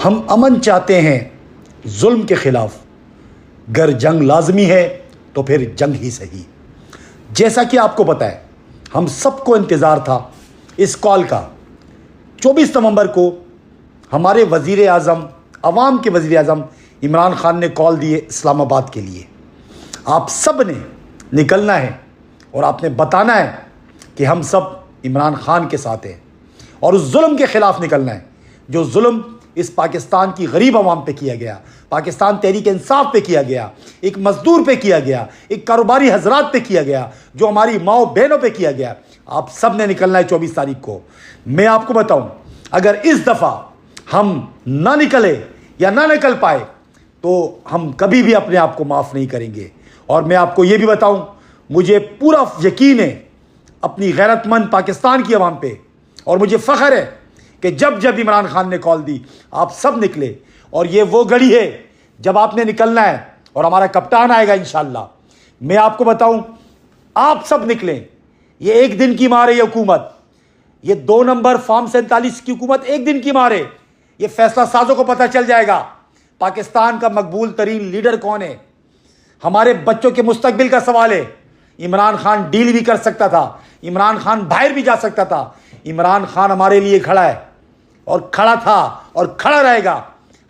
ہم امن چاہتے ہیں ظلم کے خلاف، گر جنگ لازمی ہے تو پھر جنگ ہی صحیح۔ جیسا کہ آپ کو پتہ ہے، ہم سب کو انتظار تھا اس کال کا۔ 24 نومبر کو ہمارے وزیر اعظم، عوام کے وزیر اعظم عمران خان نے کال دی ہے اسلام آباد کے لیے۔ آپ سب نے نکلنا ہے اور آپ نے بتانا ہے کہ ہم سب عمران خان کے ساتھ ہیں، اور اس ظلم کے خلاف نکلنا ہے جو ظلم اس پاکستان کی غریب عوام پہ کیا گیا، پاکستان تحریک انصاف پہ کیا گیا، ایک مزدور پہ کیا گیا، ایک کاروباری حضرات پہ کیا گیا، جو ہماری ماؤں بہنوں پہ کیا گیا۔ آپ سب نے نکلنا ہے 24 تاریخ کو۔ میں آپ کو بتاؤں، اگر اس دفعہ ہم نہ نکلے یا نہ نکل پائے تو ہم کبھی بھی اپنے آپ کو معاف نہیں کریں گے۔ اور میں آپ کو یہ بھی بتاؤں، مجھے پورا یقین ہے اپنی غیرت مند پاکستان کی عوام پہ، اور مجھے فخر ہے کہ جب عمران خان نے کال دی آپ سب نکلے، اور یہ وہ گھڑی ہے جب آپ نے نکلنا ہے، اور ہمارا کپتان آئے گا انشاءاللہ۔ میں آپ کو بتاؤں، آپ سب نکلیں۔ یہ ایک دن کی مار ہے یہ حکومت، یہ 2 نمبر فارم 47 کی حکومت ایک دن کی مار ہے۔ یہ فیصلہ سازوں کو پتہ چل جائے گا پاکستان کا مقبول ترین لیڈر کون ہے۔ ہمارے بچوں کے مستقبل کا سوال ہے۔ عمران خان ڈیل بھی کر سکتا تھا، عمران خان باہر بھی جا سکتا تھا۔ عمران خان ہمارے لیے کھڑا ہے، اور کھڑا تھا اور کھڑا رہے گا۔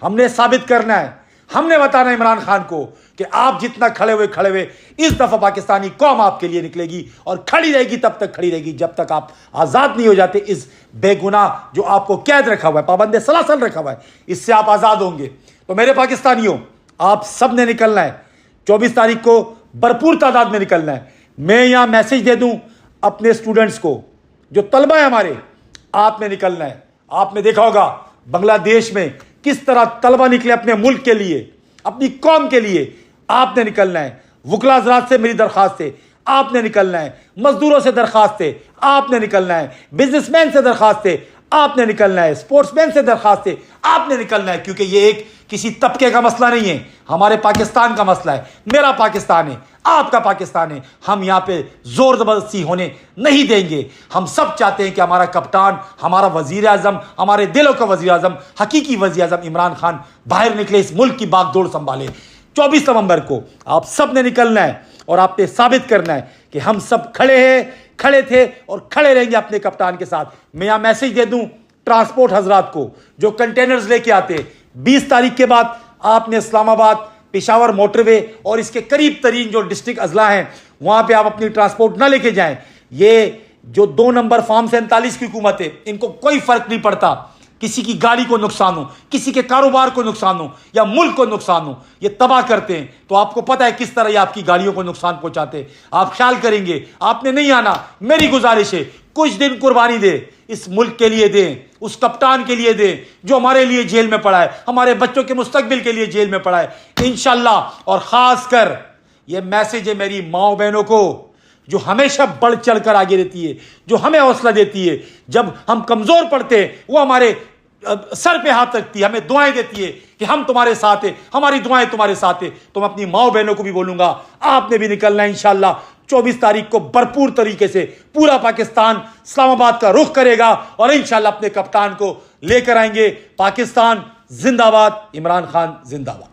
ہم نے ثابت کرنا ہے، ہم نے بتانا ہے عمران خان کو کہ آپ جتنا کھڑے ہوئے اس دفعہ پاکستانی قوم آپ کے لیے نکلے گی، اور کھڑی رہے گی، تب تک کھڑی رہے گی جب تک آپ آزاد نہیں ہو جاتے اس بے گناہ جو آپ کو قید رکھا ہوا ہے، پابند سلاسل رکھا ہوا ہے، اس سے آپ آزاد ہوں گے۔ تو میرے پاکستانیوں، آپ سب نے نکلنا ہے 24 تاریخ کو، بھرپور تعداد میں نکلنا ہے۔ میں یہاں میسج دے دوں اپنے اسٹوڈنٹس کو، جو طلبہ ہیں ہمارے، آپ نے نکلنا ہے۔ آپ نے دیکھا ہوگا بنگلہ دیش میں کس طرح طلبہ نکلے اپنے ملک کے لیے، اپنی قوم کے لیے۔ آپ نے نکلنا ہے۔ وکلا حضرات سے میری درخواست ہے، آپ نے نکلنا ہے۔ مزدوروں سے درخواست ہے، آپ نے نکلنا ہے۔ بزنس مین سے درخواست ہے، آپ نے نکلنا ہے۔ اسپورٹس مین سے درخواست ہے، آپ نے نکلنا ہے، کیونکہ یہ ایک کسی طبقے کا مسئلہ نہیں ہے، ہمارے پاکستان کا مسئلہ ہے۔ میرا پاکستان ہے، آپ کا پاکستان ہے۔ ہم یہاں پہ زور زبردستی ہونے نہیں دیں گے۔ ہم سب چاہتے ہیں کہ ہمارا کپتان، ہمارا وزیر اعظم، ہمارے دلوں کا وزیر اعظم، حقیقی وزیر اعظم عمران خان باہر نکلے، اس ملک کی باغ دوڑ سنبھالے۔ 24 نومبر کو آپ سب نے نکلنا ہے، اور آپ نے ثابت کرنا ہے کہ ہم سب کھڑے تھے اور کھڑے رہیں گے اپنے کپتان کے ساتھ۔ میں یہاں میسج دے دوں ٹرانسپورٹ حضرات کو جو کنٹینرز لے کے آتے، 20 تاریخ کے بعد آپ نے اسلام آباد، پشاور موٹر وے اور اس کے قریب ترین جو ڈسٹرکٹ اضلاع ہیں وہاں پہ آپ اپنی ٹرانسپورٹ نہ لے کے جائیں۔ یہ جو 2 نمبر فارم 47 کی حکومت ہے، ان کو کوئی فرق نہیں پڑتا کسی کی گاڑی کو نقصان ہو، کسی کے کاروبار کو نقصان ہو، یا ملک کو نقصان ہو، یہ تباہ کرتے ہیں۔ تو آپ کو پتہ ہے کس طرح یہ آپ کی گاڑیوں کو نقصان پہنچاتے ہیں۔ آپ خیال کریں گے، آپ نے نہیں آنا۔ میری گزارش ہے کچھ دن قربانی دے، اس ملک کے لیے دیں، اس کپتان کے لیے دیں جو ہمارے لیے جیل میں پڑا ہے، ہمارے بچوں کے مستقبل کے لیے جیل میں پڑا ہے انشاءاللہ۔ اور خاص کر یہ میسج ہے میری ماؤں بہنوں کو جو ہمیشہ بڑھ چڑھ کر آگے رہتی ہے، جو ہمیں حوصلہ دیتی ہے جب ہم کمزور پڑتے ہیں، وہ ہمارے سر پہ ہاتھ رکھتی ہے، ہمیں دعائیں دیتی ہے کہ ہم تمہارے ساتھ ہیں، ہماری دعائیں تمہارے ساتھ ہیں۔ تو میں اپنی ماؤں بہنوں کو بھی بولوں گا، آپ نے بھی نکلنا ہے انشاءاللہ۔ 24 تاریخ کو بھرپور طریقے سے پورا پاکستان اسلام آباد کا رخ کرے گا، اور انشاءاللہ اپنے کپتان کو لے کر آئیں گے۔ پاکستان زندہ باد، عمران خان زندہ باد۔